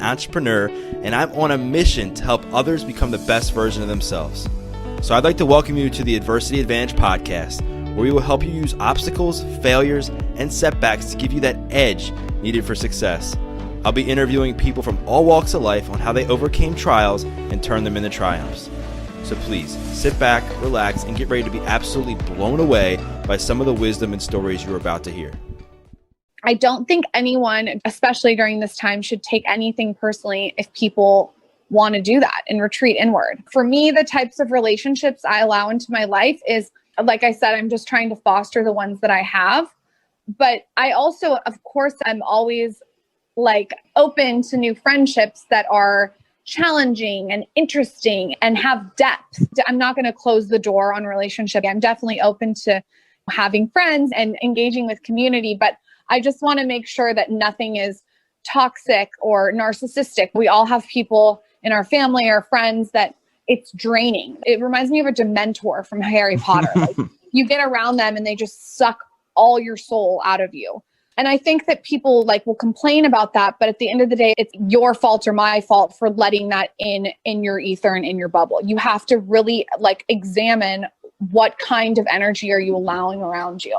entrepreneur, and I'm on a mission to help others become the best version of themselves. So I'd like to welcome you to the Adversity Advantage podcast, where we will help you use obstacles, failures, and setbacks to give you that edge needed for success. I'll be interviewing people from all walks of life on how they overcame trials and turned them into triumphs. So please sit back, relax, and get ready to be absolutely blown away by some of the wisdom and stories you're about to hear. I don't think anyone, especially during this time, should take anything personally if people want to do that and retreat inward. For me, the types of relationships I allow into my life is, like I said, I'm just trying to foster the ones that I have. But I also, of course, I'm always open to new friendships that are challenging and interesting and have depth. I'm not going to close the door on relationship. I'm definitely open to having friends and engaging with community, but I just want to make sure that nothing is toxic or narcissistic. We all have people in our family or friends that it's draining. It reminds me of a Dementor from Harry Potter. You get around them and they just suck all your soul out of you. And I think that people will complain about that, but at the end of the day, it's your fault or my fault for letting that in your ether and in your bubble. You have to really examine what kind of energy are you allowing around you.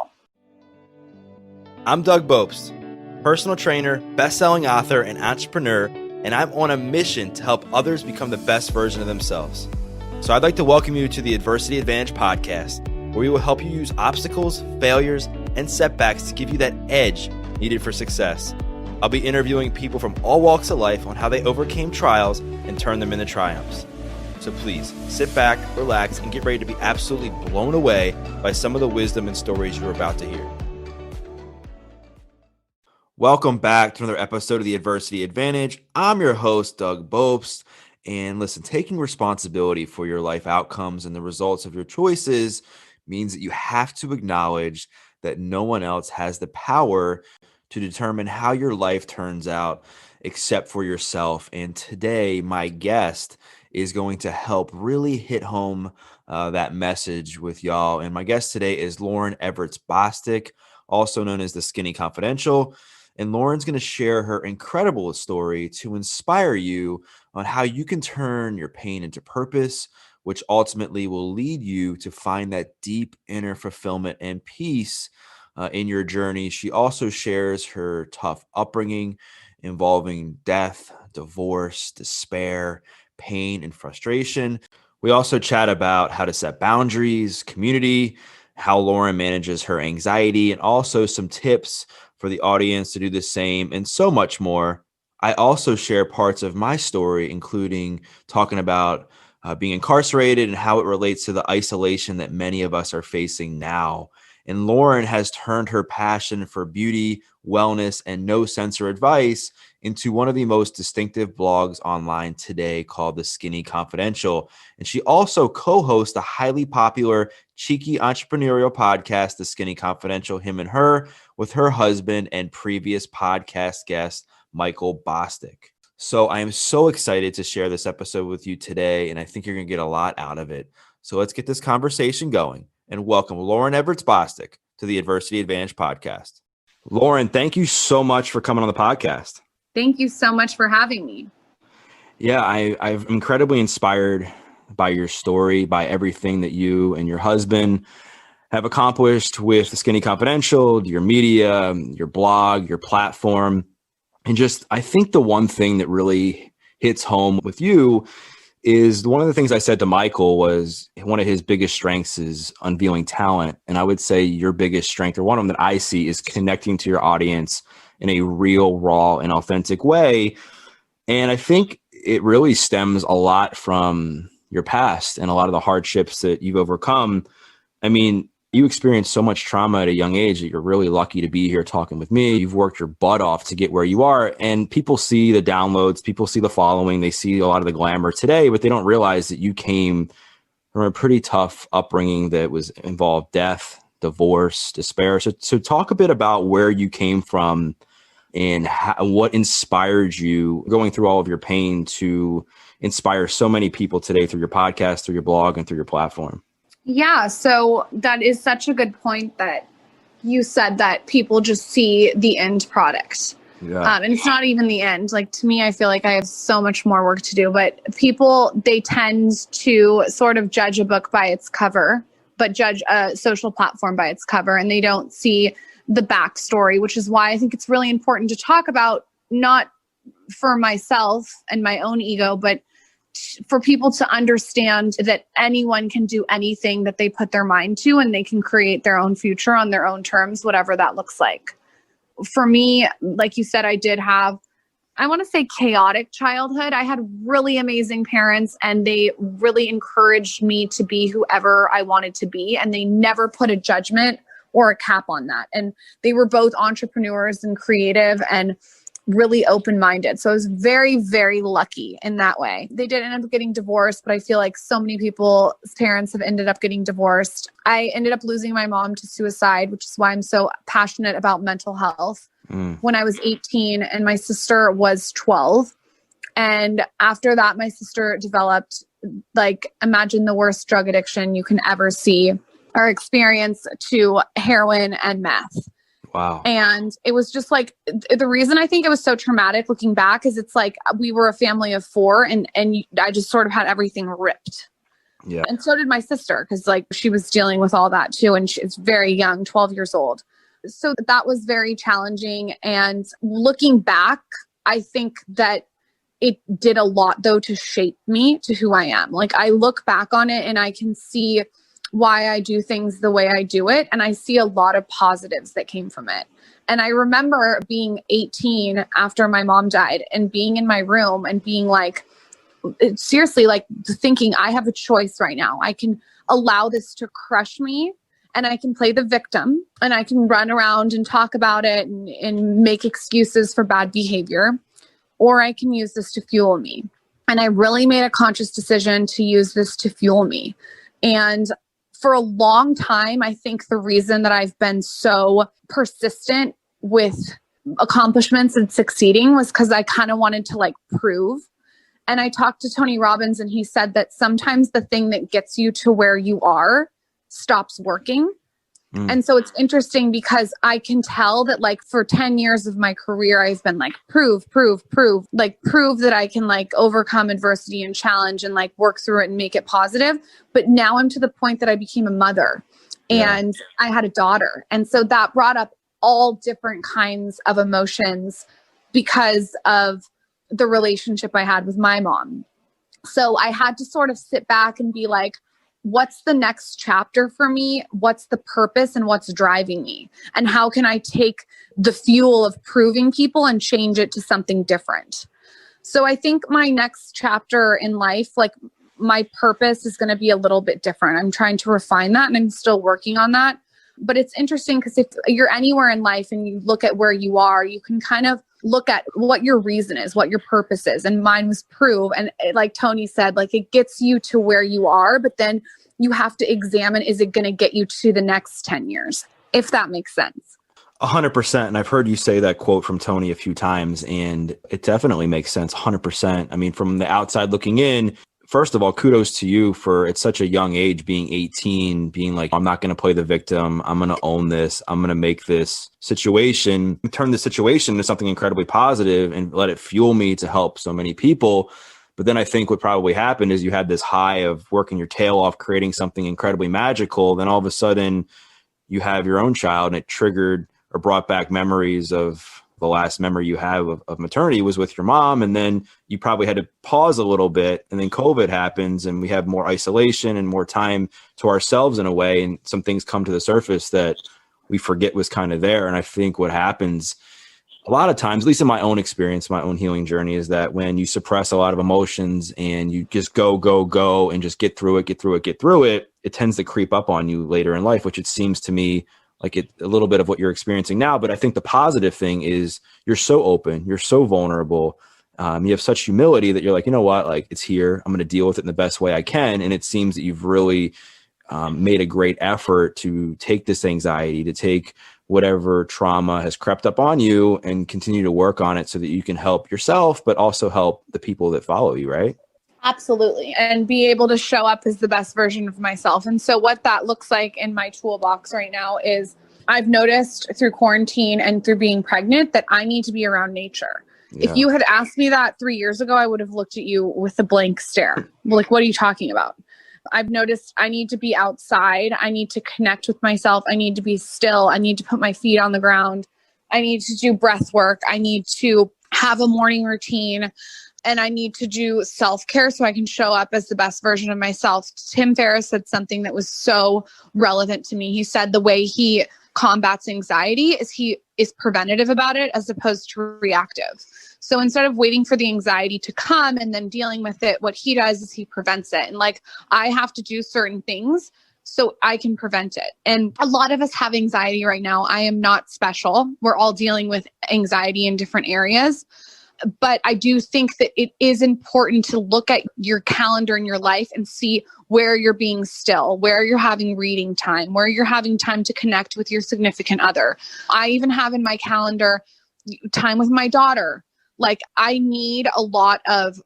I'm Doug Bopst, personal trainer, best-selling author, and entrepreneur, and I'm on a mission to help others become the best version of themselves. So I'd like to welcome you to the Adversity Advantage podcast, where we will help you use obstacles, failures, and setbacks to give you that edge needed for success. I'll be interviewing people from all walks of life on how they overcame trials and turned them into triumphs. So please sit back, relax, and get ready to be absolutely blown away by some of the wisdom and stories you're about to hear. Welcome back to another episode of the Adversity Advantage. I'm your host, Doug Bopst. And listen, taking responsibility for your life outcomes and the results of your choices means that you have to acknowledge that no one else has the power to determine how your life turns out except for yourself. And today, my guest is going to help really hit home that message with y'all. And my guest today is Lauryn Evarts Bosstick, also known as the Skinny Confidential. And Lauryn's going to share her incredible story to inspire you on how you can turn your pain into purpose, which ultimately will lead you to find that deep inner fulfillment and peace in your journey. She also shares her tough upbringing involving death, divorce, despair, pain, and frustration. We also chat about how to set boundaries, community, how Lauryn manages her anxiety, and also some tips for the audience to do the same, and so much more. I also share parts of my story, including talking about being incarcerated and how it relates to the isolation that many of us are facing now. And Lauryn has turned her passion for beauty, wellness, and no censor advice into one of the most distinctive blogs online today called The Skinny Confidential. And she also co-hosts the highly popular, cheeky entrepreneurial podcast, The Skinny Confidential, Him and Her, with her husband and previous podcast guest, Michael Bosstick. So I am so excited to share this episode with you today, and I think you're going to get a lot out of it. So let's get this conversation going and welcome Lauryn Evarts Bosstick to the Adversity Advantage podcast. Lauryn, thank you so much for coming on the podcast. Thank you so much for having me. Yeah, I'm incredibly inspired by your story, by everything that you and your husband have accomplished with the Skinny Confidential, your media, your blog, your platform. And just, I think the one thing that really hits home with you is one of the things I said to Michael was one of his biggest strengths is unveiling talent. And I would say your biggest strength, or one of them that I see, is connecting to your audience in a real, raw, and authentic way. And I think it really stems a lot from your past and a lot of the hardships that you've overcome. I mean, you experienced so much trauma at a young age that you're really lucky to be here talking with me. You've worked your butt off to get where you are. And people see the downloads, people see the following, they see a lot of the glamour today, but they don't realize that you came from a pretty tough upbringing that was involved death, divorce, despair. So talk a bit about where you came from and what inspired you going through all of your pain to inspire so many people today through your podcast, through your blog, and through your platform. Yeah, so that is such a good point that you said that people just see the end product. Yeah. And it's not even the end. Like, to me, I feel like I have so much more work to do, but people, they tend to sort of judge a book by its cover, but judge a social platform by its cover. And they don't see the backstory, which is why I think it's really important to talk about, not for myself and my own ego, but for people to understand that anyone can do anything that they put their mind to, and they can create their own future on their own terms, whatever that looks like. For me, like you said, I did have, I want to say, chaotic childhood. I had really amazing parents, and they really encouraged me to be whoever I wanted to be. And they never put a judgment or a cap on that. And they were both entrepreneurs and creative and really open-minded. So I was very, very lucky in that way. They did end up getting divorced, but I feel like so many people's parents have ended up getting divorced. I ended up losing my mom to suicide, which is why I'm so passionate about mental health. When I was 18 and my sister was 12. And after that, my sister developed, like, imagine the worst drug addiction you can ever see or experience, to heroin and meth. Wow. And it was just like, the reason I think it was so traumatic looking back is it's like we were a family of 4, and I just sort of had everything ripped. Yeah. And so did my sister, because like she was dealing with all that too. And she's very young, 12 years old. So that was very challenging. And looking back, I think that it did a lot though to shape me to who I am. Like, I look back on it and I can see why I do things the way I do it. And I see a lot of positives that came from it. And I remember being 18 after my mom died and being in my room and being like, seriously, like thinking, I have a choice right now. I can allow this to crush me, and I can play the victim, and I can run around and talk about it and make excuses for bad behavior, or I can use this to fuel me. And I really made a conscious decision to use this to fuel me. And for a long time, I think the reason that I've been so persistent with accomplishments and succeeding was because I kind of wanted to like prove. And I talked to Tony Robbins, and he said that sometimes the thing that gets you to where you are stops working. And so it's interesting because I can tell that like for 10 years of my career, I've been like, prove, like prove that I can like overcome adversity and challenge and like work through it and make it positive. But now I'm to the point that I became a mother and I had a daughter. And so that brought up all different kinds of emotions because of the relationship I had with my mom. So I had to sort of sit back and be like, what's the next chapter for me? What's the purpose and what's driving me? And how can I take the fuel of proving people and change it to something different? So I think my next chapter in life, like my purpose is going to be a little bit different. I'm trying to refine that, and I'm still working on that. But it's interesting because if you're anywhere in life and you look at where you are, you can kind of look at what your reason is, what your purpose is. And mine was prove. And like Tony said, like it gets you to where you are, but then you have to examine, is it going to get you to the next 10 years? If that makes sense. 100%. And I've heard you say that quote from Tony a few times, and it definitely makes sense. 100%. I mean, from the outside looking in, first of all, kudos to you for at such a young age, being 18, being like, I'm not going to play the victim. I'm going to own this. I'm going to make this situation, turn the situation into something incredibly positive and let it fuel me to help so many people. But then I think what probably happened is you had this high of working your tail off, creating something incredibly magical. Then all of a sudden you have your own child, and it triggered or brought back memories of the last memory you have of maternity was with your mom. And then you probably had to pause a little bit, and then COVID happens and we have more isolation and more time to ourselves in a way. And some things come to the surface that we forget was kind of there. And I think what happens a lot of times, at least in my own experience, my own healing journey, is that when you suppress a lot of emotions and you just go and just get through it, it tends to creep up on you later in life, which it seems to me like a little bit of what you're experiencing now. But I think the positive thing is you're so open, you're so vulnerable. You have such humility that you're like, you know what, like it's here. I'm going to deal with it in the best way I can. And it seems that you've really made a great effort to take this anxiety, to take whatever trauma has crept up on you and continue to work on it so that you can help yourself, but also help the people that follow you, right? Absolutely. And be able to show up as the best version of myself. And so what that looks like in my toolbox right now is I've noticed through quarantine and through being pregnant that I need to be around nature. Yeah. If you had asked me that 3 years ago, I would have looked at you with a blank stare. Like, what are you talking about? I've noticed I need to be outside. I need to connect with myself. I need to be still. I need to put my feet on the ground. I need to do breath work. I need to have a morning routine. And I need to do self-care so I can show up as the best version of myself. Tim Ferriss said something that was so relevant to me. He said the way he combats anxiety is he is preventative about it as opposed to reactive. So instead of waiting for the anxiety to come and then dealing with it, what he does is he prevents it. And like, I have to do certain things so I can prevent it. And a lot of us have anxiety right now. I am not special. We're all dealing with anxiety in different areas. But I do think that it is important to look at your calendar in your life and see where you're being still, where you're having reading time, where you're having time to connect with your significant other. I even have in my calendar time with my daughter. Like, I need a lot of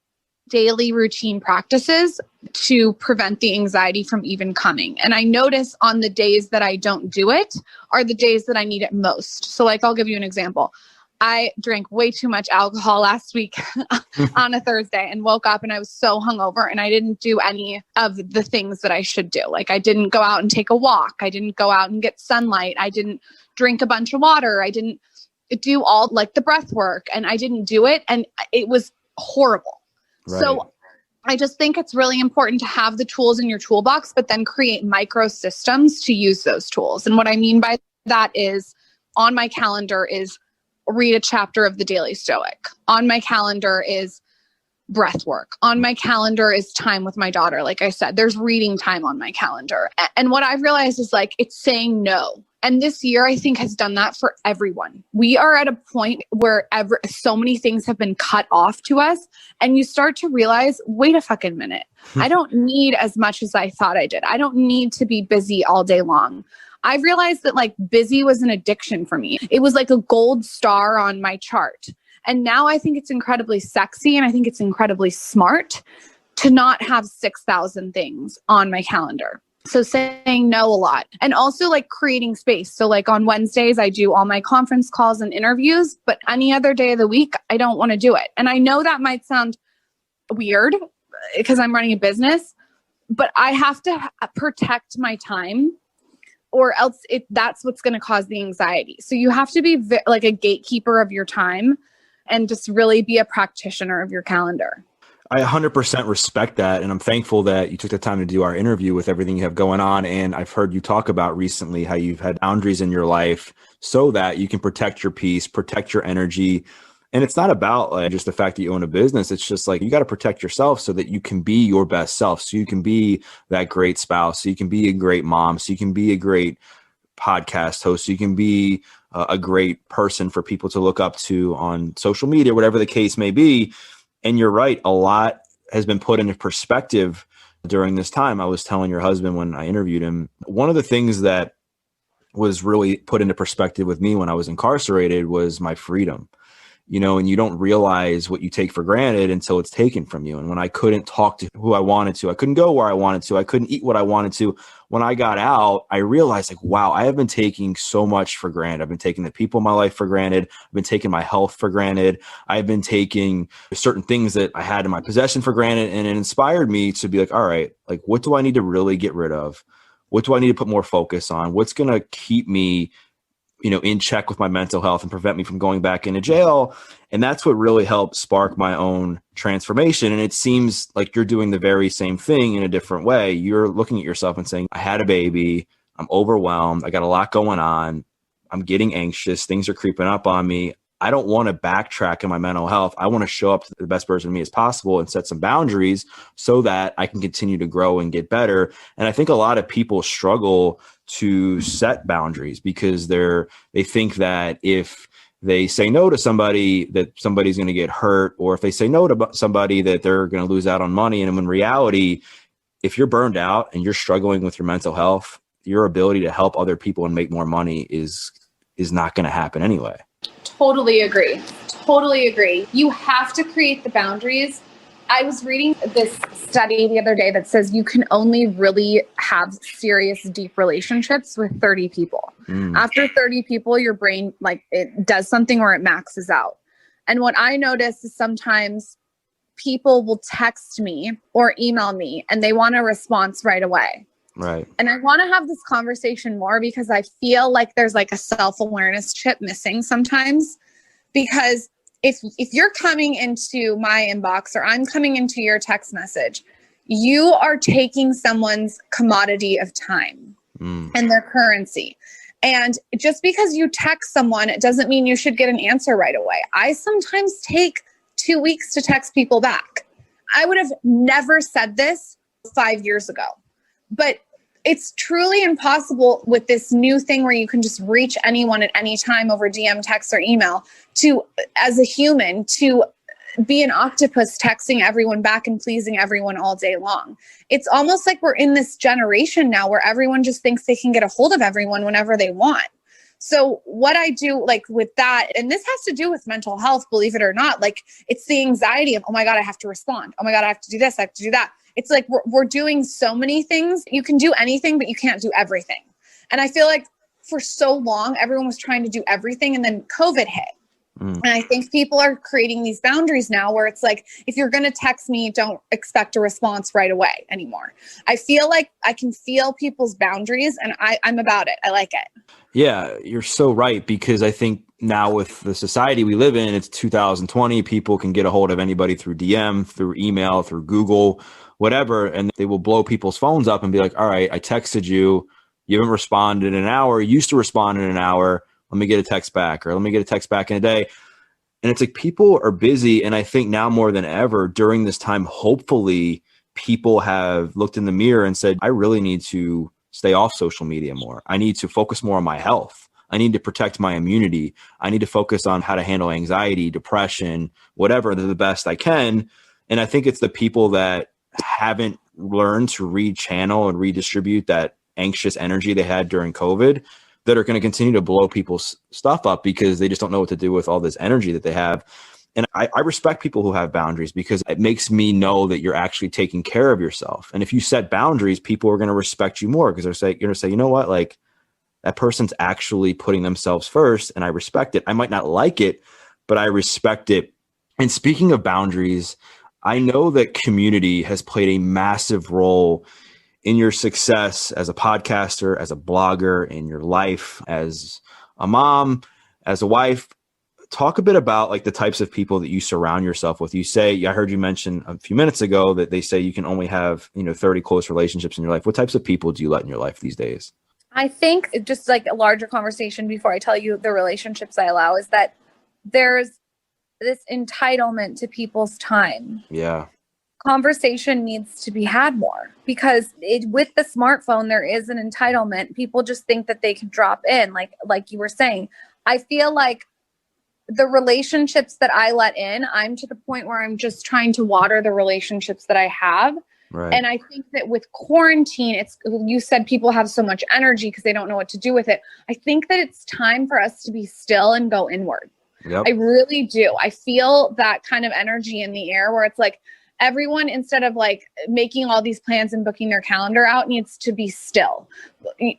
daily routine practices to prevent the anxiety from even coming. And I notice on the days that I don't do it are the days that I need it most. So like, I'll give you an example. I drank way too much alcohol last week on a Thursday and woke up and I was so hungover and I didn't do any of the things that I should do. Like, I didn't go out and take a walk. I didn't go out and get sunlight. I didn't drink a bunch of water. I didn't do all like the breath work and I didn't do it. And it was horrible. Right. So I just think it's really important to have the tools in your toolbox, but then create micro systems to use those tools. And what I mean by that is on my calendar is read a chapter of the Daily Stoic. On my calendar is breath work. On my calendar is time with my daughter. Like I said, there's reading time on my calendar. And what I've realized is like, it's saying no. And this year, I think, has done that for everyone. We are at a point where so many things have been cut off to us. And you start to realize, wait a fucking minute. I don't need as much as I thought I did. I don't need to be busy all day long. I've realized that like busy was an addiction for me. It was like a gold star on my chart. And now I think it's incredibly sexy and I think it's incredibly smart to not have 6,000 things on my calendar. So saying no a lot and also like creating space. So like on Wednesdays, I do all my conference calls and interviews, but any other day of the week, I don't want to do it. And I know that might sound weird because I'm running a business, but I have to protect my time or else that's what's going to cause the anxiety. So you have to be like a gatekeeper of your time and just really be a practitioner of your calendar. I 100% respect that. And I'm thankful that you took the time to do our interview with everything you have going on. And I've heard you talk about recently how you've had boundaries in your life so that you can protect your peace, protect your energy. And it's not about like just the fact that you own a business. It's just like you got to protect yourself so that you can be your best self. So you can be that great spouse. So you can be a great mom. So you can be a great podcast host. So you can be a great person for people to look up to on social media, whatever the case may be. And you're right. A lot has been put into perspective during this time. I was telling your husband when I interviewed him, one of the things that was really put into perspective with me when I was incarcerated was my freedom. You know, and you don't realize what you take for granted until it's taken from you. And when I couldn't talk to who I wanted to, I couldn't go where I wanted to, I couldn't eat what I wanted to. When I got out, I realized like, wow, I have been taking so much for granted. I've been taking the people in my life for granted. I've been taking my health for granted. I've been taking certain things that I had in my possession for granted. And it inspired me to be like, all right, like, what do I need to really get rid of? What do I need to put more focus on? What's going to keep me in check with my mental health and prevent me from going back into jail. And that's what really helped spark my own transformation. And it seems like you're doing the very same thing in a different way. You're looking at yourself and saying, I had a baby. I'm overwhelmed. I got a lot going on. I'm getting anxious. Things are creeping up on me. I don't want to backtrack in my mental health. I want to show up to the best version of me as possible and set some boundaries so that I can continue to grow and get better. And I think a lot of people struggle to set boundaries because they think that if they say no to somebody, that somebody's going to get hurt, or if they say no to somebody, that they're going to lose out on money. And in reality, if you're burned out and you're struggling with your mental health, your ability to help other people and make more money is not going to happen anyway. Totally agree. You have to create the boundaries I was reading this study the other day that says you can only really have serious, deep relationships with 30 people. After 30 people, your brain, like, it does something or it maxes out. And what I notice is sometimes people will text me or email me and they want a response right away. Right. And I want to have this conversation more because I feel like there's like a self-awareness chip missing sometimes. Because if you're coming into my inbox or I'm coming into your text message, you are taking someone's commodity of time and their currency. And just because you text someone, it doesn't mean you should get an answer right away. I sometimes take 2 weeks to text people back. I would have never said this 5 years ago, but it's truly impossible with this new thing where you can just reach anyone at any time over DM, text, or email to, as a human, to be an octopus texting everyone back and pleasing everyone all day long. It's almost like we're in this generation now where everyone just thinks they can get a hold of everyone whenever they want. So what I do, like, with that, and this has to do with mental health, believe it or not, like, it's the anxiety of, oh my God, I have to respond. Oh my God, I have to do this. I have to do that. It's like we're doing so many things. You can do anything, but you can't do everything. And I feel like for so long, everyone was trying to do everything, and then COVID hit. And I think people are creating these boundaries now where it's like, if you're going to text me, don't expect a response right away anymore. I feel like I can feel people's boundaries, and I'm about it. I like it. Yeah, you're so right, because I think now with the society we live in, it's 2020, people can get a hold of anybody through DM, through email, through Google, whatever, and they will blow people's phones up and be like, all right, I texted you, you haven't responded in an hour, you used to respond in an hour, let me get a text back, or let me get a text back in a day. And it's like people are busy, and I think now more than ever during this time, hopefully people have looked in the mirror and said, I really need to stay off social media more. I need to focus more on my health. I need to protect my immunity. I need to focus on how to handle anxiety, depression, whatever, the best I can. And I think it's the people that haven't learned to rechannel and redistribute that anxious energy they had during COVID that are going to continue to blow people's stuff up because they just don't know what to do with all this energy that they have. And I respect people who have boundaries because it makes me know that you're actually taking care of yourself. And if you set boundaries, people are going to respect you more because they're going to say, you know what, like, that person's actually putting themselves first, and I respect it. I might not like it, but I respect it. And speaking of boundaries, I know that community has played a massive role in your success as a podcaster, as a blogger, in your life, as a mom, as a wife. Talk a bit about like the types of people that you surround yourself with. You say, I heard you mention a few minutes ago that they say you can only have, 30 close relationships in your life. What types of people do you let in your life these days? I think just like a larger conversation before I tell you the relationships I allow is that there's this entitlement to people's time. Yeah. Conversation needs to be had more because with the smartphone, there is an entitlement. People just think that they can drop in, like you were saying. I feel like the relationships that I let in, I'm to the point where I'm just trying to water the relationships that I have. Right. And I think that with quarantine, you said people have so much energy because they don't know what to do with it. I think that it's time for us to be still and go inward. Yep. I really do. I feel that kind of energy in the air where it's like everyone, instead of like making all these plans and booking their calendar out, needs to be still.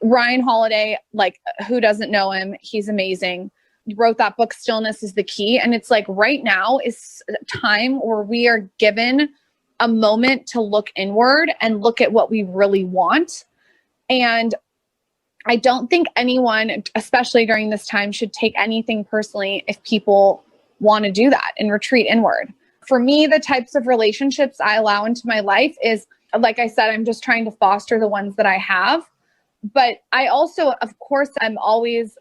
Ryan Holiday, like, who doesn't know him? He's amazing. He wrote that book, Stillness is the Key. And it's like right now is a time where we are given a moment to look inward and look at what we really want. And I don't think anyone, especially during this time, should take anything personally if people want to do that and retreat inward. For me, the types of relationships I allow into my life is, like I said, I'm just trying to foster the ones that I have. But I also, of course, I'm always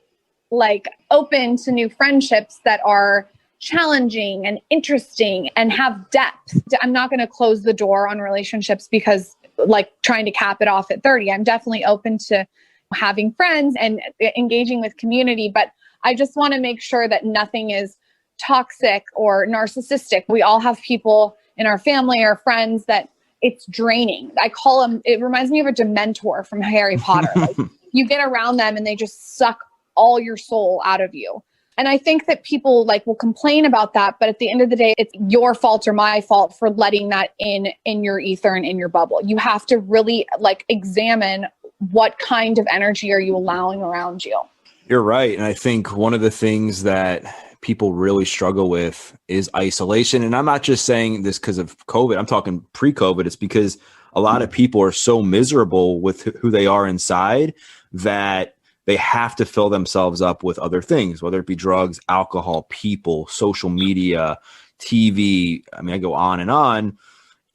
like open to new friendships that are challenging and interesting and have depth. I'm not going to close the door on relationships because like trying to cap it off at 30. I'm definitely open to having friends and engaging with community, but I just want to make sure that nothing is toxic or narcissistic. We all have people in our family or friends that it's draining. I call them, it reminds me of a Dementor from Harry Potter. Like, you get around them and they just suck all your soul out of you. And I think that people like will complain about that, but at the end of the day, it's your fault or my fault for letting that in your ether and in your bubble. You have to really like examine what kind of energy are you allowing around you. You're right. And I think one of the things that people really struggle with is isolation. And I'm not just saying this because of COVID. I'm talking pre-COVID. It's because a lot of people are so miserable with who they are inside that they have to fill themselves up with other things, whether it be drugs, alcohol, people, social media, TV. I mean, I go on and on.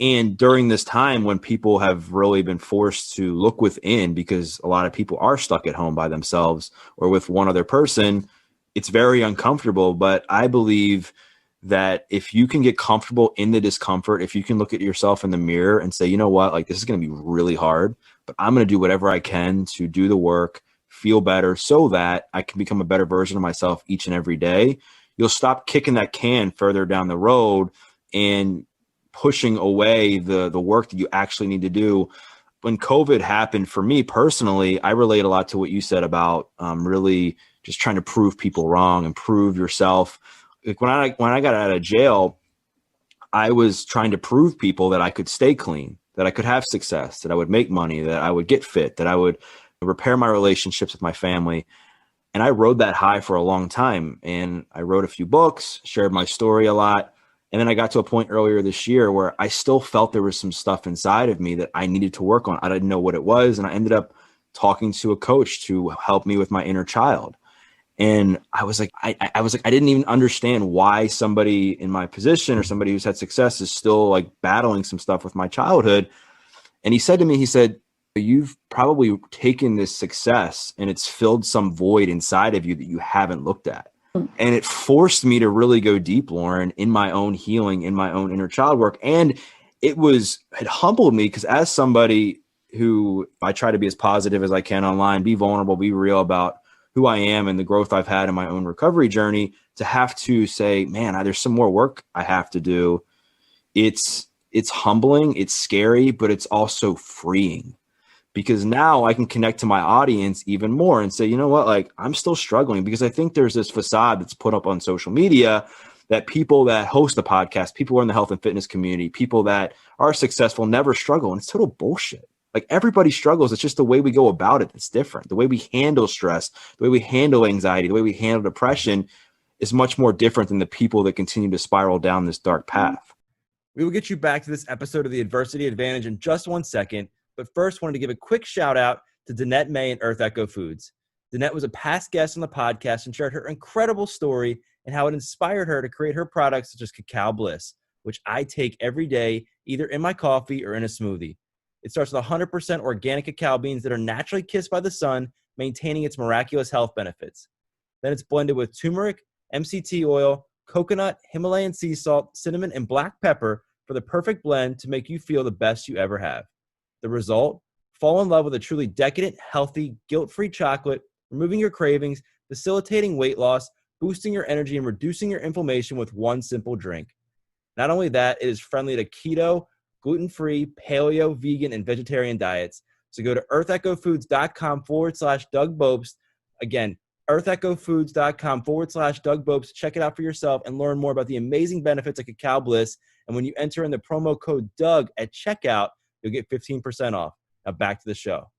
And during this time when people have really been forced to look within, because a lot of people are stuck at home by themselves or with one other person, it's very uncomfortable. But I believe that if you can get comfortable in the discomfort, if you can look at yourself in the mirror and say, you know what, like this is going to be really hard, but I'm going to do whatever I can to do the work, feel better so that I can become a better version of myself each and every day, you'll stop kicking that can further down the road and pushing away the work that you actually need to do. When COVID happened for me personally, I relate a lot to what you said about really just trying to prove people wrong and prove yourself. Like when I got out of jail, I was trying to prove people that I could stay clean, that I could have success, that I would make money, that I would get fit, that I would repair my relationships with my family. And I rode that high for a long time. And I wrote a few books, shared my story a lot. And then I got to a point earlier this year where I still felt there was some stuff inside of me that I needed to work on. I didn't know what it was. And I ended up talking to a coach to help me with my inner child. And I was like, I didn't even understand why somebody in my position or somebody who's had success is still like battling some stuff with my childhood. And he said to me, he said, you've probably taken this success and it's filled some void inside of you that you haven't looked at. And it forced me to really go deep, Lauren, in my own healing, in my own inner child work. And it humbled me because as somebody who I try to be as positive as I can online, be vulnerable, be real about who I am and the growth I've had in my own recovery journey, to have to say, man, there's some more work I have to do. It's humbling, it's scary, but it's also freeing. Because now I can connect to my audience even more and say, you know what, like I'm still struggling, because I think there's this facade that's put up on social media that people that host the podcast, people who are in the health and fitness community, people that are successful never struggle. And it's total bullshit. Like everybody struggles. It's just the way we go about it that's different. The way we handle stress, the way we handle anxiety, the way we handle depression is much more different than the people that continue to spiral down this dark path. We will get you back to this episode of The Adversity Advantage in just 1 second. But first, wanted to give a quick shout out to Danette May and Earth Echo Foods. Danette was a past guest on the podcast and shared her incredible story and how it inspired her to create her products such as Cacao Bliss, which I take every day, either in my coffee or in a smoothie. It starts with 100% organic cacao beans that are naturally kissed by the sun, maintaining its miraculous health benefits. Then it's blended with turmeric, MCT oil, coconut, Himalayan sea salt, cinnamon, and black pepper for the perfect blend to make you feel the best you ever have. The result? Fall in love with a truly decadent, healthy, guilt-free chocolate, removing your cravings, facilitating weight loss, boosting your energy, and reducing your inflammation with one simple drink. Not only that, it is friendly to keto, gluten-free, paleo, vegan, and vegetarian diets. So go to earthechofoods.com/Doug Bopst. Again, earthechofoods.com/Doug Bopst. Check it out for yourself and learn more about the amazing benefits of Cacao Bliss. And when you enter in the promo code Doug at checkout, you'll get 15% off. Now back to the show.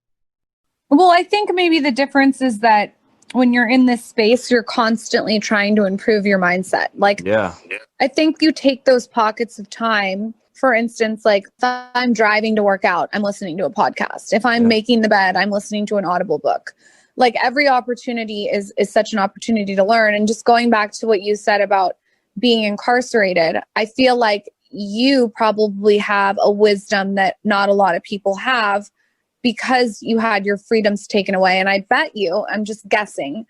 Well, I think maybe the difference is that when you're in this space, you're constantly trying to improve your mindset. Like, Yeah. I think you take those pockets of time. For instance, like if I'm driving to work out, I'm listening to a podcast. If I'm making the bed, I'm listening to an Audible book. Like every opportunity is such an opportunity to learn. And just going back to what you said about being incarcerated, I feel like you probably have a wisdom that not a lot of people have because you had your freedoms taken away. And I bet you, I'm just guessing,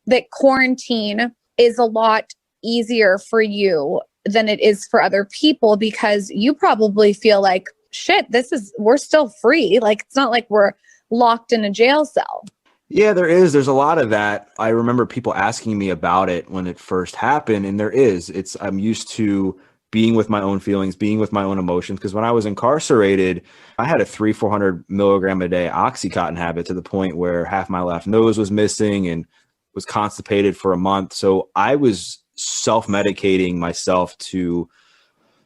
that quarantine is a lot easier for you than it is for other people because you probably feel like, shit, we're still free. Like, it's not like we're locked in a jail cell. Yeah, there's a lot of that. I remember people asking me about it when it first happened. And I'm used to being with my own feelings, being with my own emotions. Because when I was incarcerated, I had a 300-400 milligram a day Oxycontin habit to the point where half my left nose was missing and was constipated for a month. So I was self-medicating myself to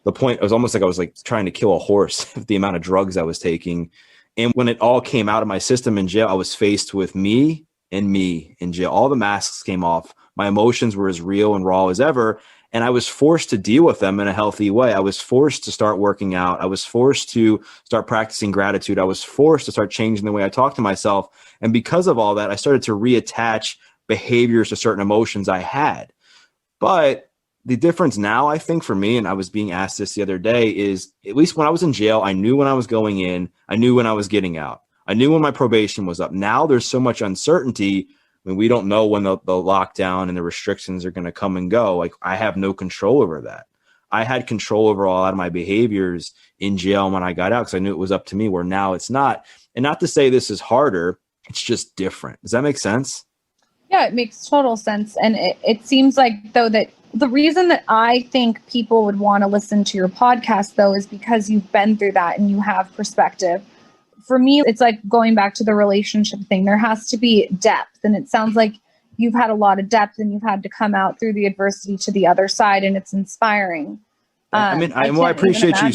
the point, it was almost like I was like trying to kill a horse, the amount of drugs I was taking. And when it all came out of my system in jail, I was faced with me in jail. All the masks came off. My emotions were as real and raw as ever. And I was forced to deal with them in a healthy way. I was forced to start working out. I was forced to start practicing gratitude. I was forced to start changing the way I talk to myself. And because of all that, I started to reattach behaviors to certain emotions I had. But the difference now, I think for me, and I was being asked this the other day, is at least when I was in jail, I knew when I was going in, I knew when I was getting out. I knew when my probation was up. Now there's so much uncertainty. I mean, we don't know when the lockdown and the restrictions are going to come and go. Like, I have no control over that. I had control over a lot of my behaviors in jail when I got out because I knew it was up to me, where now it's not. And not to say this is harder, it's just different. Does that make sense? Yeah, it makes total sense. And it seems like, though, that the reason that I think people would want to listen to your podcast, though, is because you've been through that and you have perspective. For me, it's like going back to the relationship thing. There has to be depth. And it sounds like you've had a lot of depth and you've had to come out through the adversity to the other side. And it's inspiring. I appreciate you.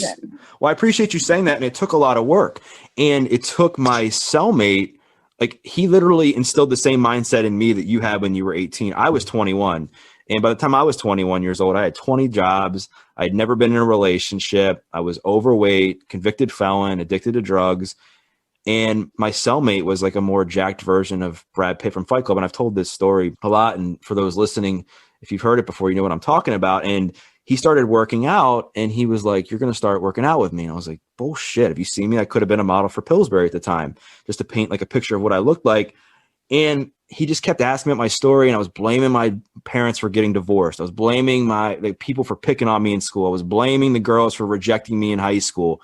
Well, I appreciate you saying that. And it took a lot of work. And it took my cellmate, like, he literally instilled the same mindset in me that you had when you were 18. I was 21. And by the time I was 21 years old, I had 20 jobs. I'd never been in a relationship. I was overweight, convicted felon, addicted to drugs. And my cellmate was like a more jacked version of Brad Pitt from Fight Club. And I've told this story a lot. And for those listening, if you've heard it before, you know what I'm talking about. And he started working out and he was like, "You're going to start working out with me." And I was like, "Bullshit. Have you seen me? I could have been a model for Pillsbury at the time," just to paint like a picture of what I looked like. And he just kept asking me about my story. And I was blaming my parents for getting divorced. I was blaming people for picking on me in school. I was blaming the girls for rejecting me in high school.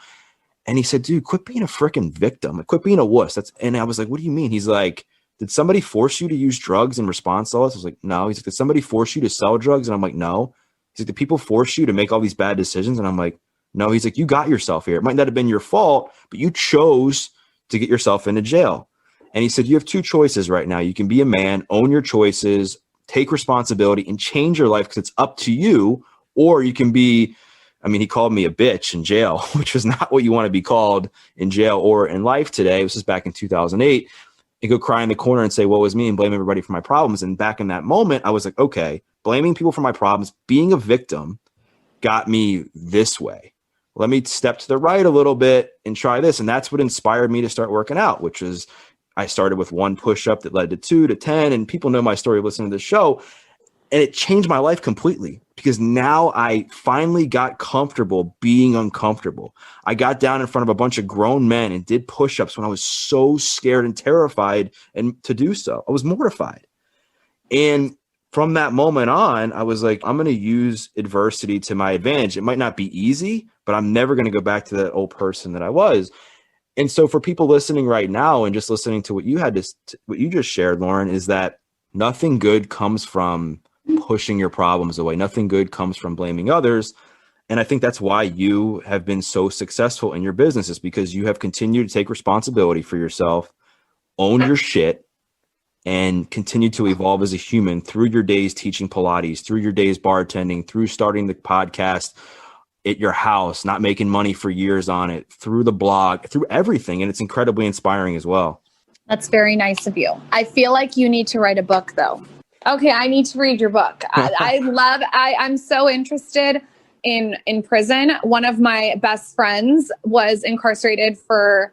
And he said, "Dude, quit being a freaking victim. Like, quit being a wuss." And I was like, "What do you mean?" He's like, "Did somebody force you to use drugs in response to all this?" I was like, "No." He's like, "Did somebody force you to sell drugs?" And I'm like, "No." He's like, "Did people force you to make all these bad decisions?" And I'm like, "No." He's like, "You got yourself here. It might not have been your fault, but you chose to get yourself into jail." And he said, "You have two choices right now. You can be a man, own your choices, take responsibility, and change your life because it's up to you. Or you can be," I mean, he called me a bitch in jail, which was not what you want to be called in jail or in life today. This was back in 2008. And go cry in the corner and say, "Woe is me," and blame everybody for my problems. And back in that moment, I was like, okay, blaming people for my problems, being a victim got me this way. Let me step to the right a little bit and try this. And that's what inspired me to start working out, which is I started with one push-up that led to 2 to 10. And people know my story listening to the show. And it changed my life completely because now I finally got comfortable being uncomfortable. I got down in front of a bunch of grown men and did push-ups when I was so scared and terrified and to do so. I was mortified. And from that moment on, I was like, I'm going to use adversity to my advantage. It might not be easy, but I'm never going to go back to that old person that I was. And so for people listening right now and just listening to what you just shared, Lauren, is that nothing good comes from pushing your problems away. Nothing good comes from blaming others. And I think that's why you have been so successful in your business, is because you have continued to take responsibility for yourself, own your shit, and continue to evolve as a human through your days teaching Pilates, through your days bartending, through starting the podcast at your house, not making money for years on it, through the blog, through everything. And it's incredibly inspiring as well. That's very nice of you. I feel like you need to write a book, though. Okay, I need to read your book. I'm so interested in prison. One of my best friends was incarcerated for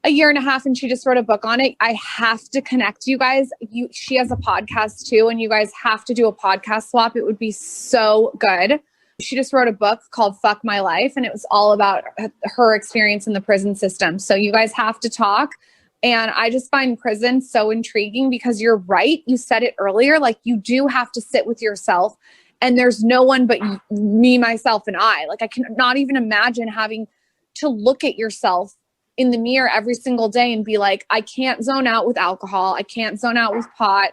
a year and a half, and she just wrote a book on it. I have to connect you guys. She has a podcast too, and you guys have to do a podcast swap. It would be so good. She just wrote a book called Fuck My Life, and it was all about her experience in the prison system. So you guys have to talk. And I just find prison so intriguing because you're right. You said it earlier, like you do have to sit with yourself and there's no one but me, myself, and I. Like I cannot even imagine having to look at yourself in the mirror every single day and be like, I can't zone out with alcohol. I can't zone out with pot.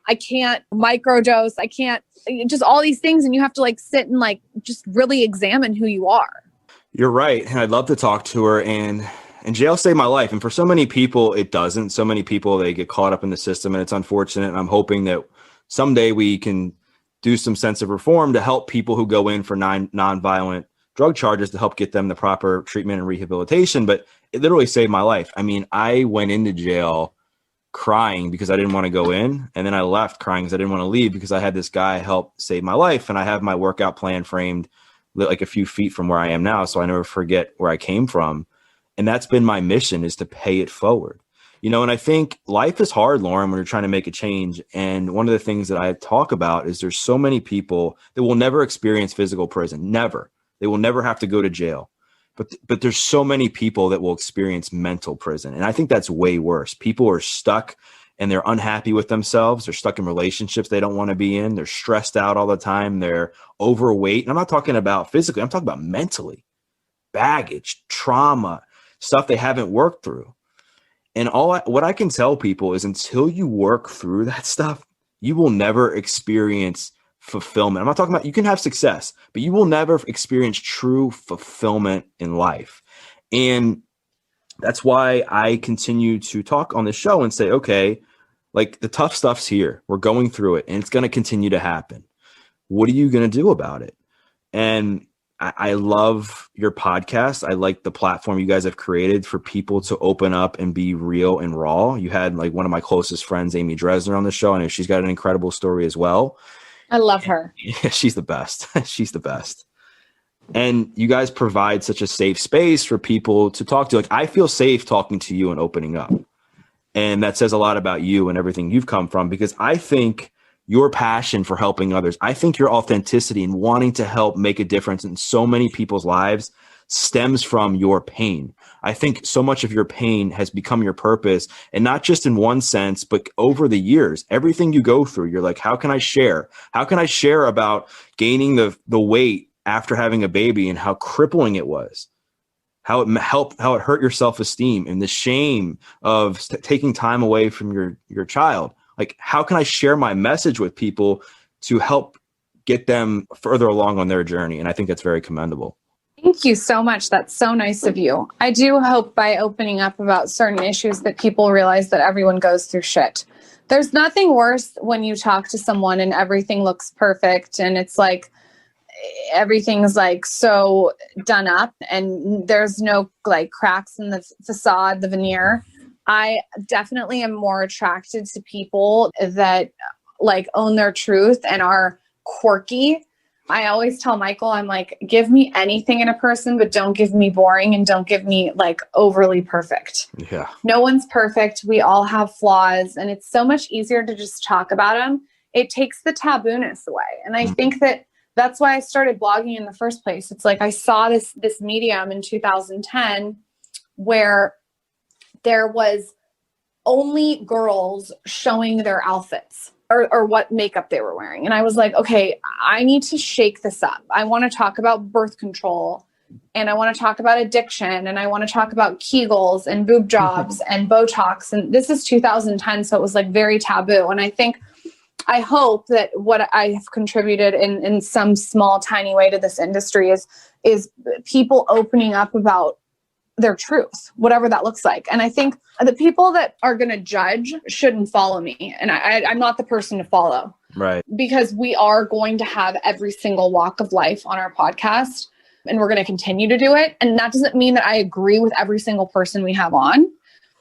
I can't microdose. I can't, just all these things. And you have to like sit and like just really examine who you are. You're right. And I'd love to talk to her. And jail saved my life. And for so many people, it doesn't. So many people, they get caught up in the system, and it's unfortunate. And I'm hoping that someday we can do some sense of reform to help people who go in for nonviolent drug charges to help get them the proper treatment and rehabilitation. But it literally saved my life. I mean, I went into jail crying because I didn't want to go in. And then I left crying because I didn't want to leave because I had this guy help save my life. And I have my workout plan framed like a few feet from where I am now. So I never forget where I came from. And that's been my mission, is to pay it forward. You know, and I think life is hard, Lauren, when you're trying to make a change. And one of the things that I talk about is there's so many people that will never experience physical prison. Never. They will never have to go to jail. But there's so many people that will experience mental prison. And I think that's way worse. People are stuck and they're unhappy with themselves. They're stuck in relationships they don't want to be in. They're stressed out all the time. They're overweight. And I'm not talking about physically. I'm talking about mentally. Baggage, trauma, stuff they haven't worked through. And what I can tell people is until you work through that stuff, you will never experience fulfillment. I'm not talking about, you can have success, but you will never experience true fulfillment in life. And that's why I continue to talk on the show and say, okay, like the tough stuff's here. We're going through it and it's going to continue to happen. What are you going to do about it? And I love your podcast. I like the platform you guys have created for people to open up and be real and raw. You had like one of my closest friends, Amy Dresner, on the show. I know she's got an incredible story as well. I love her. Yeah, she's the best. She's the best. And you guys provide such a safe space for people to talk to. Like, I feel safe talking to you and opening up. And that says a lot about you and everything you've come from, because I think your passion for helping others, I think your authenticity and wanting to help make a difference in so many people's lives stems from your pain. I think so much of your pain has become your purpose, and not just in one sense, but over the years, everything you go through, you're like, how can I share? How can I share about gaining the weight after having a baby and how crippling it was? How it hurt your self-esteem and the shame of taking time away from your child. Like, how can I share my message with people to help get them further along on their journey? And I think that's very commendable. Thank you so much. That's so nice of you. I do hope by opening up about certain issues that people realize that everyone goes through shit. There's nothing worse when you talk to someone and everything looks perfect and it's like everything's like so done up and there's no like cracks in the facade, the veneer. I definitely am more attracted to people that like own their truth and are quirky. I always tell Michael, I'm like, give me anything in a person, but don't give me boring and don't give me like overly perfect. Yeah. No one's perfect. We all have flaws and it's so much easier to just talk about them. It takes the tabooness away. And I think that's why I started blogging in the first place. It's like I saw this medium in 2010 where there was only girls showing their outfits or what makeup they were wearing. And I was like, okay, I need to shake this up. I want to talk about birth control and I want to talk about addiction and I want to talk about Kegels and boob jobs and Botox. And this is 2010. So it was like very taboo. And I hope that what I have contributed in some small, tiny way to this industry is people opening up about their truth, whatever that looks like. And I think the people that are going to judge shouldn't follow me. And I'm not the person to follow. Right. Because we are going to have every single walk of life on our podcast and we're going to continue to do it. And that doesn't mean that I agree with every single person we have on,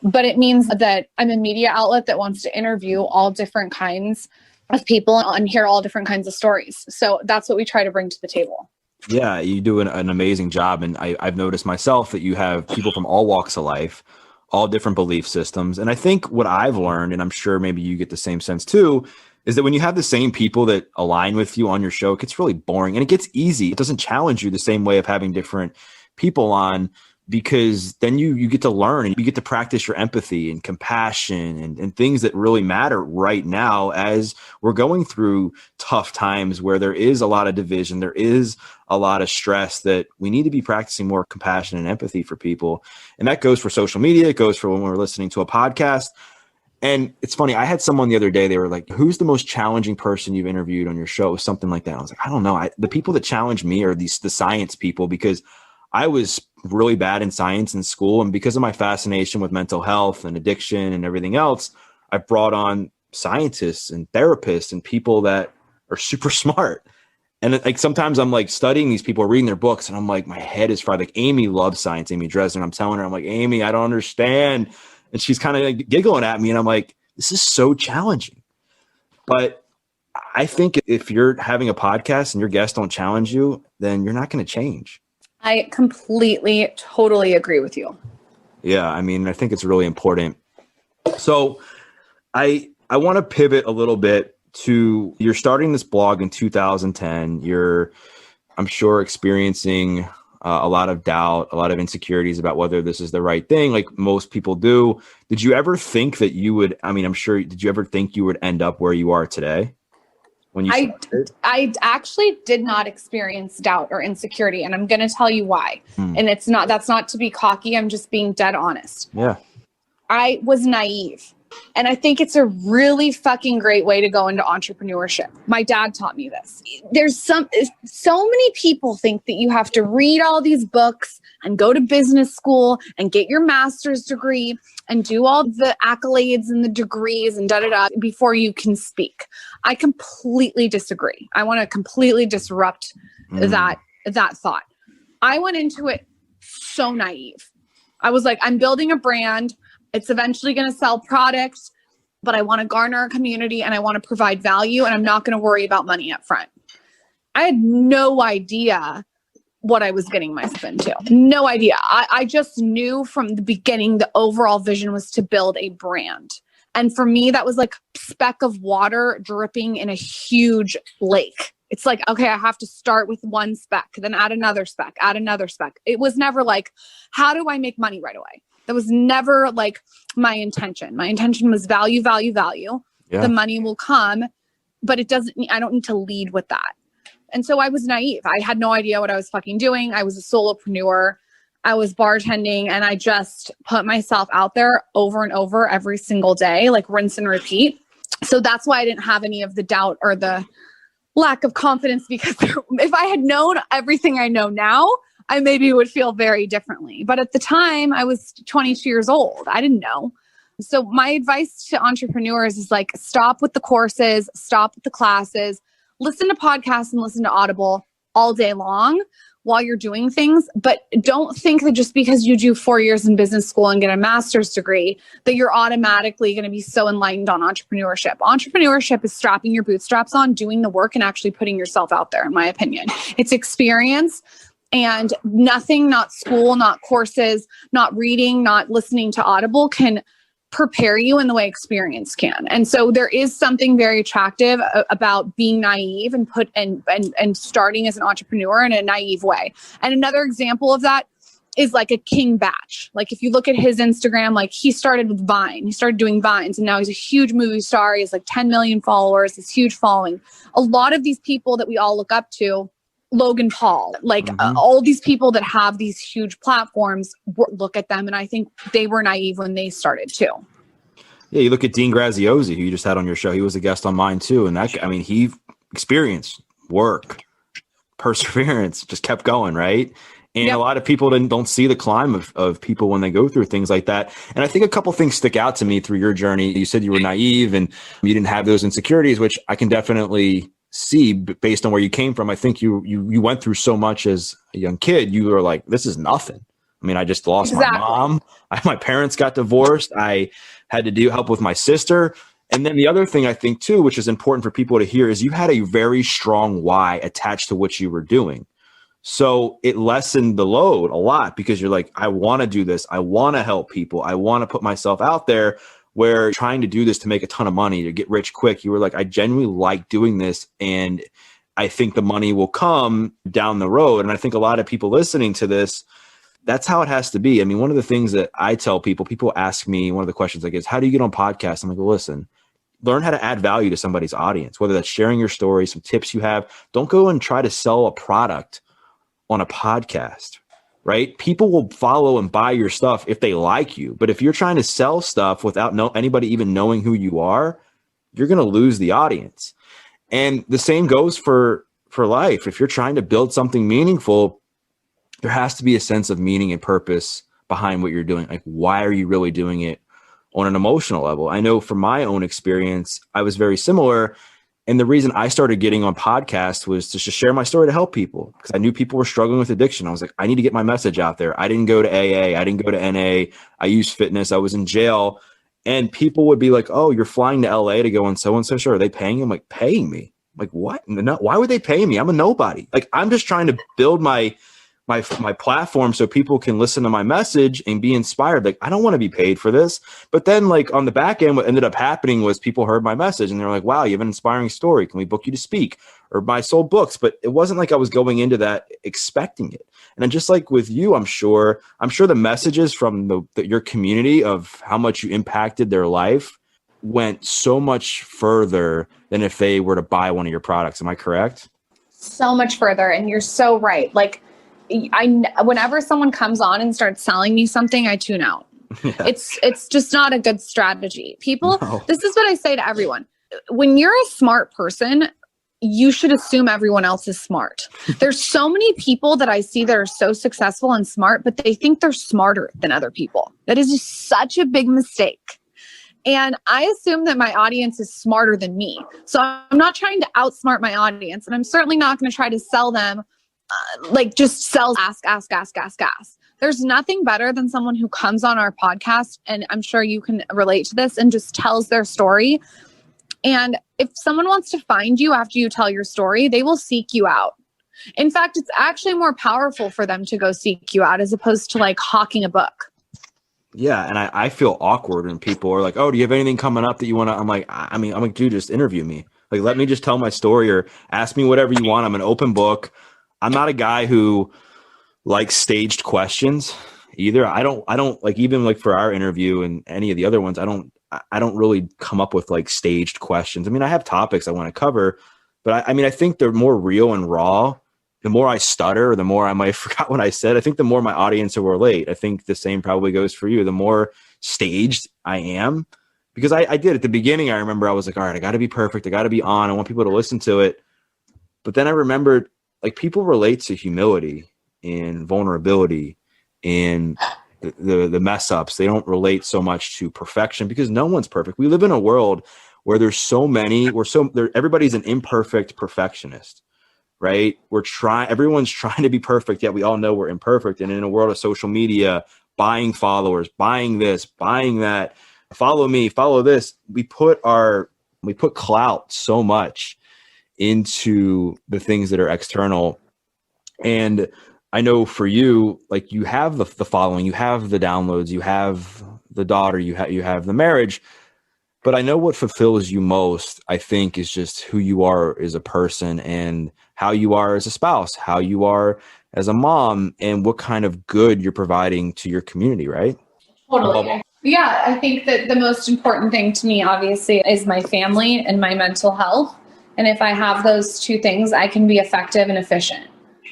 but it means that I'm a media outlet that wants to interview all different kinds of people and hear all different kinds of stories. So that's what we try to bring to the table. Yeah, you do an amazing job. And I've noticed myself that you have people from all walks of life, all different belief systems. And I think what I've learned, and I'm sure maybe you get the same sense too, is that when you have the same people that align with you on your show, it gets really boring and it gets easy. It doesn't challenge you the same way of having different people on, because then you get to learn and you get to practice your empathy and compassion and things that really matter right now as we're going through tough times where there is a lot of division, there is a lot of stress, that we need to be practicing more compassion and empathy for people. And that goes for social media. It goes for when we're listening to a podcast. And it's funny, I had someone the other day, they were like, who's the most challenging person you've interviewed on your show? Something like that. I was like, I don't know. The people that challenge me are the science people, because I was really bad in science in school. And because of my fascination with mental health and addiction and everything else, I brought on scientists and therapists and people that are super smart. And like sometimes I'm like studying these people, reading their books, and I'm like, my head is fried. Like Amy loves science, Amy Dresden. I'm telling her, I'm like, Amy, I don't understand. And she's kind of like giggling at me. And I'm like, this is so challenging. But I think if you're having a podcast and your guests don't challenge you, then you're not going to change. I completely, totally agree with you. Yeah. I mean, I think it's really important. So I want to pivot a little bit to, you're starting this blog in 2010. You're, I'm sure, experiencing a lot of doubt, a lot of insecurities about whether this is the right thing, like most people do. Did you ever think that you would, I mean, I'm sure, did you ever think you would end up where you are today? When you started? I actually did not experience doubt or insecurity, and I'm going to tell you why. And that's not to be cocky. I'm just being dead honest. Yeah. I was naive. And I think it's a really fucking great way to go into entrepreneurship. My dad taught me this. There's so many people think that you have to read all these books and go to business school and get your master's degree and do all the accolades and the degrees and before you can speak. I completely disagree. I want to completely disrupt that thought. I went into it so naive. I was like, I'm building a brand. It's eventually going to sell products, but I want to garner a community and I want to provide value, and I'm not going to worry about money up front. I had no idea what I was getting myself into. No idea. I just knew from the beginning the overall vision was to build a brand. And for me, that was like a speck of water dripping in a huge lake. It's like, okay, I have to start with one speck, then add another speck, add another speck. It was never like, how do I make money right away? That was never like my intention. My intention was value, value, value. Yeah. The money will come, but I don't need to lead with that. And so I was naive. I had no idea what I was fucking doing. I was a solopreneur. I was bartending, and I just put myself out there over and over every single day, like rinse and repeat. So that's why I didn't have any of the doubt or the lack of confidence, because if I had known everything I know now, I maybe would feel very differently. But at the time, I was 22 years old. I didn't know. So my advice to entrepreneurs is like, stop with the courses, stop with the classes, listen to podcasts and listen to Audible all day long while you're doing things. But don't think that just because you do 4 years in business school and get a master's degree, that you're automatically going to be so enlightened on entrepreneurship. Entrepreneurship is strapping your bootstraps on, doing the work, and actually putting yourself out there, in my opinion. It's experience. And nothing, not school, not courses, not reading, not listening to Audible can prepare you in the way experience can. And so there is something very attractive about being naive and starting as an entrepreneur in a naive way. And another example of that is like a King Batch. Like if you look at his Instagram, like he started with Vine. He started doing Vines, and now he's a huge movie star. He has like 10 million followers, this huge following. A lot of these people that we all look up to, Logan Paul, like all these people that have these huge platforms, look at them. And I think they were naive when they started too. Yeah. You look at Dean Graziosi, who you just had on your show. He was a guest on mine too. And that, I mean, he experienced work, perseverance, just kept going. Right. And a lot of people don't see the climb of people when they go through things like that. And I think a couple things stick out to me through your journey. You said you were naive and you didn't have those insecurities, which I can definitely see based on where you came from. I think you went through so much as a young kid. You were like, this is nothing. I mean, I just lost my mom. My parents got divorced. I had to help with my sister. And then the other thing I think too, which is important for people to hear, is you had a very strong why attached to what you were doing. So it lessened the load a lot, because you're like, I want to do this. I want to help people. I want to put myself out there. Where trying to do this to make a ton of money, to get rich quick, you were like, I genuinely like doing this, and I think the money will come down the road. And I think a lot of people listening to this, that's how it has to be. I mean, one of the things that I tell people ask me, one of the questions like is, how do you get on podcasts? I'm like, well, listen, learn how to add value to somebody's audience, whether that's sharing your story, some tips you have. Don't go and try to sell a product on a podcast. Right? People will follow and buy your stuff if they like you. But if you're trying to sell stuff without anybody even knowing who you are, you're going to lose the audience. And the same goes for life. If you're trying to build something meaningful, there has to be a sense of meaning and purpose behind what you're doing. Like, why are you really doing it? on an emotional level. I know from my own experience, I was very similar. And the reason I started getting on podcasts was to just share my story to help people, because I knew people were struggling with addiction. I was like, I need to get my message out there. I didn't go to AA. I didn't go to NA. I used fitness. I was in jail. And people would be like, oh, you're flying to LA to go on so-and-so show. Are they paying you? I'm like, paying me? I'm like, what? No, why would they pay me? I'm a nobody. Like, I'm just trying to build my platform so people can listen to my message and be inspired. Like, I don't want to be paid for this. But then, like, on the back end, what ended up happening was people heard my message and they're like, wow, you have an inspiring story. Can we book you to speak? Or I sold books. But it wasn't like I was going into that expecting it. And then just like with you, I'm sure the messages from your community of how much you impacted their life went so much further than if they were to buy one of your products. Am I correct? So much further. And you're so right. Like, whenever someone comes on and starts selling me something, I tune out. Yeah. It's just not a good strategy. People, no. This is what I say to everyone. When you're a smart person, you should assume everyone else is smart. There's so many people that I see that are so successful and smart, but they think they're smarter than other people. That is just such a big mistake. And I assume that my audience is smarter than me. So I'm not trying to outsmart my audience, and I'm certainly not going to try to sell them like just sells ask. There's nothing better than someone who comes on our podcast, and I'm sure you can relate to this, and just tells their story. And if someone wants to find you after you tell your story, they will seek you out. In fact, it's actually more powerful for them to go seek you out as opposed to like hawking a book. Yeah. And I feel awkward when people are like, oh, do you have anything coming up that you want to? I'm like, dude, just interview me. Like, let me just tell my story or ask me whatever you want. I'm an open book. I'm not a guy who likes staged questions either. I don't like, even like for our interview and any of the other ones, I don't really come up with like staged questions. I mean, I have topics I want to cover, but I think they're more real and raw. The more I stutter, or the more I might forgot what I said, I think the more my audience will relate. I think the same probably goes for you. The more staged I am, because I did at the beginning, I remember I was like, all right, I got to be perfect. I got to be on. I want people to listen to it. But then I remembered, like, people relate to humility and vulnerability and the mess ups. They don't relate so much to perfection, because no one's perfect. We live in a world where everybody's an imperfect perfectionist, right? Everyone's trying to be perfect, yet we all know we're imperfect. And in a world of social media, buying followers, buying this, buying that, follow me, follow this, we put clout so much into the things that are external. And I know for you, like, you have the following, you have the downloads, you have the daughter, you have the marriage, but I know what fulfills you most, I think, is just who you are as a person and how you are as a spouse, how you are as a mom, and what kind of good you're providing to your community, right? Totally. Yeah, I think that the most important thing to me, obviously, is my family and my mental health. And if I have those two things, I can be effective and efficient.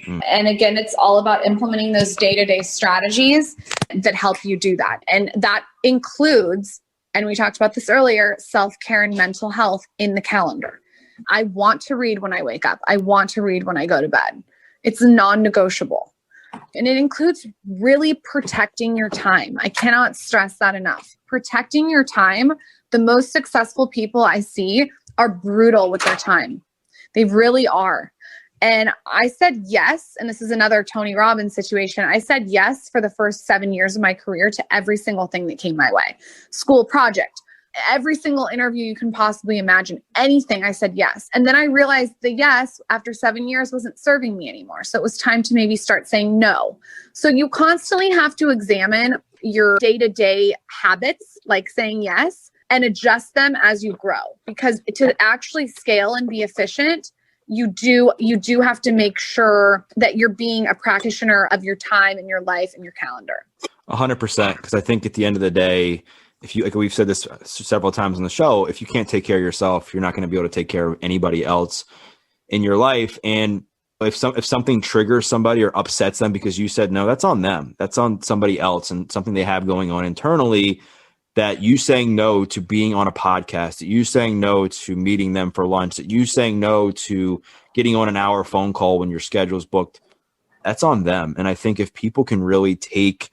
And again, it's all about implementing those day-to-day strategies that help you do that. And that includes, and we talked about this earlier, self-care and mental health in the calendar. I want to read when I wake up. I want to read when I go to bed. It's non-negotiable. And it includes really protecting your time. I cannot stress that enough. Protecting your time. The most successful people I see are brutal with their time. They really are. And I said yes, and this is another Tony Robbins situation. I said yes for the first 7 years of my career to every single thing that came my way. School project, every single interview you can possibly imagine, anything, I said yes. And then I realized the yes after 7 years wasn't serving me anymore. So it was time to maybe start saying no. So you constantly have to examine your day-to-day habits, like saying yes, and adjust them as you grow. Because to actually scale and be efficient, you do have to make sure that you're being a practitioner of your time and your life and your calendar. 100%. Because I think at the end of the day, if you, like we've said this several times on the show, if you can't take care of yourself, you're not going to be able to take care of anybody else in your life. And if something triggers somebody or upsets them because you said no, that's on them. That's on somebody else and something they have going on internally. That you saying no to being on a podcast, that you saying no to meeting them for lunch, that you saying no to getting on an hour phone call when your schedule's booked, that's on them. And I think if people can really take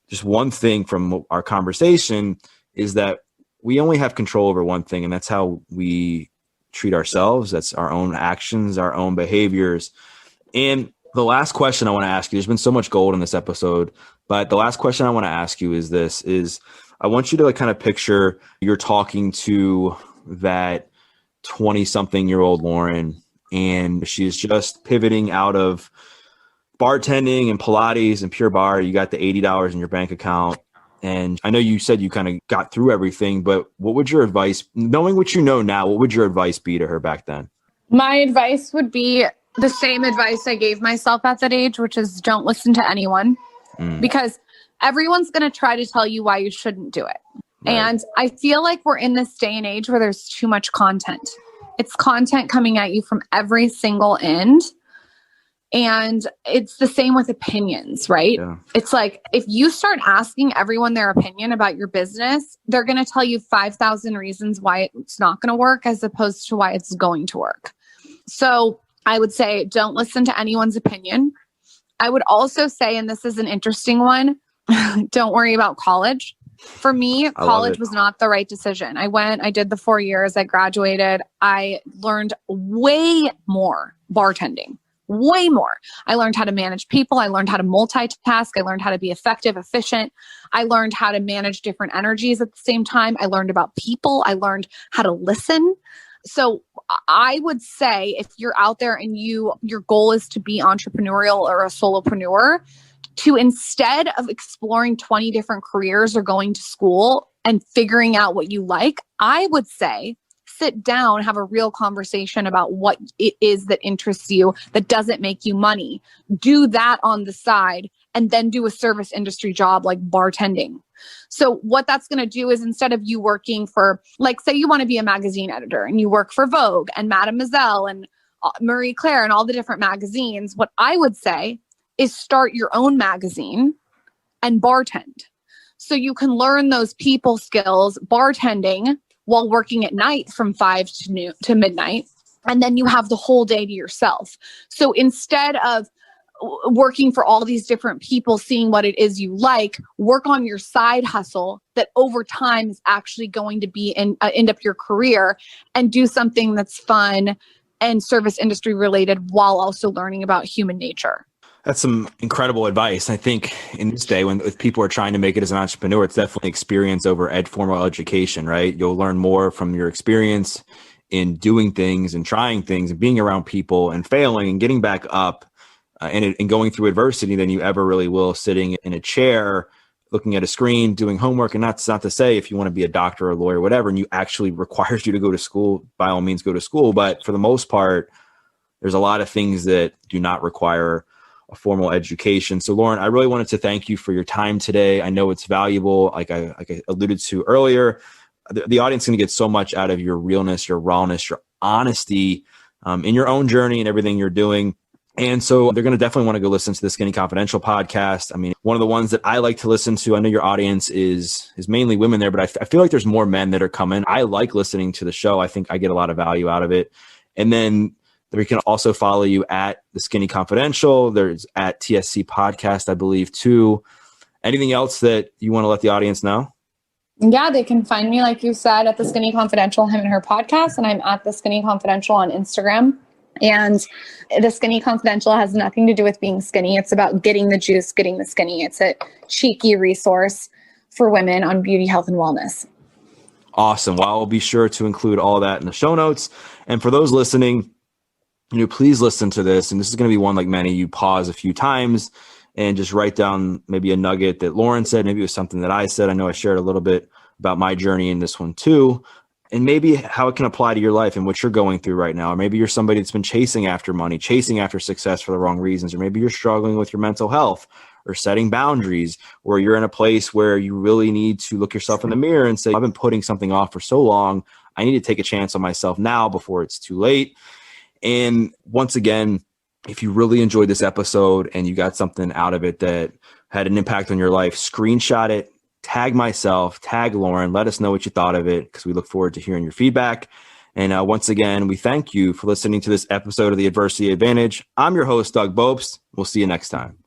just one thing from our conversation, is that we only have control over one thing, and that's how we treat ourselves. That's our own actions, our own behaviors. And the last question I want to ask you, there's been so much gold in this episode, but the last question I want to ask you is this, is I want you to kind of picture you're talking to that 20-something-year-old Lauryn, and she's just pivoting out of bartending and Pilates and Pure Barre. You got the $80 in your bank account. And I know you said you kind of got through everything, but what would your advice, knowing what you know now, what would your advice be to her back then? My advice would be the same advice I gave myself at that age, which is don't listen to anyone, because everyone's going to try to tell you why you shouldn't do it. Right. And I feel like we're in this day and age where there's too much content. It's content coming at you from every single end. And it's the same with opinions, right? Yeah. It's like, if you start asking everyone their opinion about your business, they're going to tell you 5,000 reasons why it's not going to work as opposed to why it's going to work. So I would say, don't listen to anyone's opinion. I would also say, and this is an interesting one, don't worry about college. For me, college was not the right decision. I did the 4 years, I graduated. I learned way more bartending, way more. I learned how to manage people. I learned how to multitask. I learned how to be effective, efficient. I learned how to manage different energies at the same time. I learned about people. I learned how to listen. So I would say, if you're out there and your goal is to be entrepreneurial or a solopreneur, to, instead of exploring 20 different careers or going to school and figuring out what you like, I would say sit down, have a real conversation about what it is that interests you, that doesn't make you money. Do that on the side, and then do a service industry job like bartending. So what that's going to do is, instead of you working for, like, say you want to be a magazine editor and you work for Vogue and Mademoiselle and Marie Claire and all the different magazines, what I would say is start your own magazine and bartend. So you can learn those people skills bartending while working at night from 5 to midnight. And then you have the whole day to yourself. So instead of working for all these different people, seeing what it is you like, work on your side hustle that over time is actually going to be end up your career, and do something that's fun and service industry related while also learning about human nature. That's some incredible advice. I think in this day, if people are trying to make it as an entrepreneur, it's definitely experience over formal education, right? You'll learn more from your experience in doing things and trying things and being around people and failing and getting back up and going through adversity than you ever really will sitting in a chair, looking at a screen, doing homework. And that's not to say if you want to be a doctor or a lawyer or whatever, and you actually requires you to go to school, by all means, go to school. But for the most part, there's a lot of things that do not require a formal education. So Lauryn, I really wanted to thank you for your time today. I know it's valuable. Like I alluded to earlier, the audience is going to get so much out of your realness, your rawness, your honesty in your own journey and everything you're doing. And so they're going to definitely want to go listen to the Skinny Confidential podcast. I mean, one of the ones that I like to listen to, I know your audience is mainly women there, but I feel like there's more men that are coming. I like listening to the show. I think I get a lot of value out of it. And then we can also follow you at the Skinny Confidential. There's at TSC Podcast, I believe, too. Anything else that you want to let the audience know? Yeah, they can find me, like you said, at the Skinny Confidential, him and her podcast. And I'm at the Skinny Confidential on Instagram. And the Skinny Confidential has nothing to do with being skinny. It's about getting the juice, getting the skinny. It's a cheeky resource for women on beauty, health, and wellness. Awesome. Well, I'll be sure to include all that in the show notes. And for those listening, please listen to this. And this is going to be one, like many, you pause a few times and just write down maybe a nugget that Lauryn said. Maybe it was something that I said. I know I shared a little bit about my journey in this one too, and maybe how it can apply to your life and what you're going through right now. Or maybe you're somebody that's been chasing after money, chasing after success for the wrong reasons. Or maybe you're struggling with your mental health or setting boundaries, or you're in a place where you really need to look yourself in the mirror and say, I've been putting something off for so long. I need to take a chance on myself now before it's too late. And once again, if you really enjoyed this episode and you got something out of it that had an impact on your life, screenshot it, tag myself, tag Lauryn, let us know what you thought of it, because we look forward to hearing your feedback. And once again, we thank you for listening to this episode of The Adversity Advantage. I'm your host, Doug Bopst. We'll see you next time.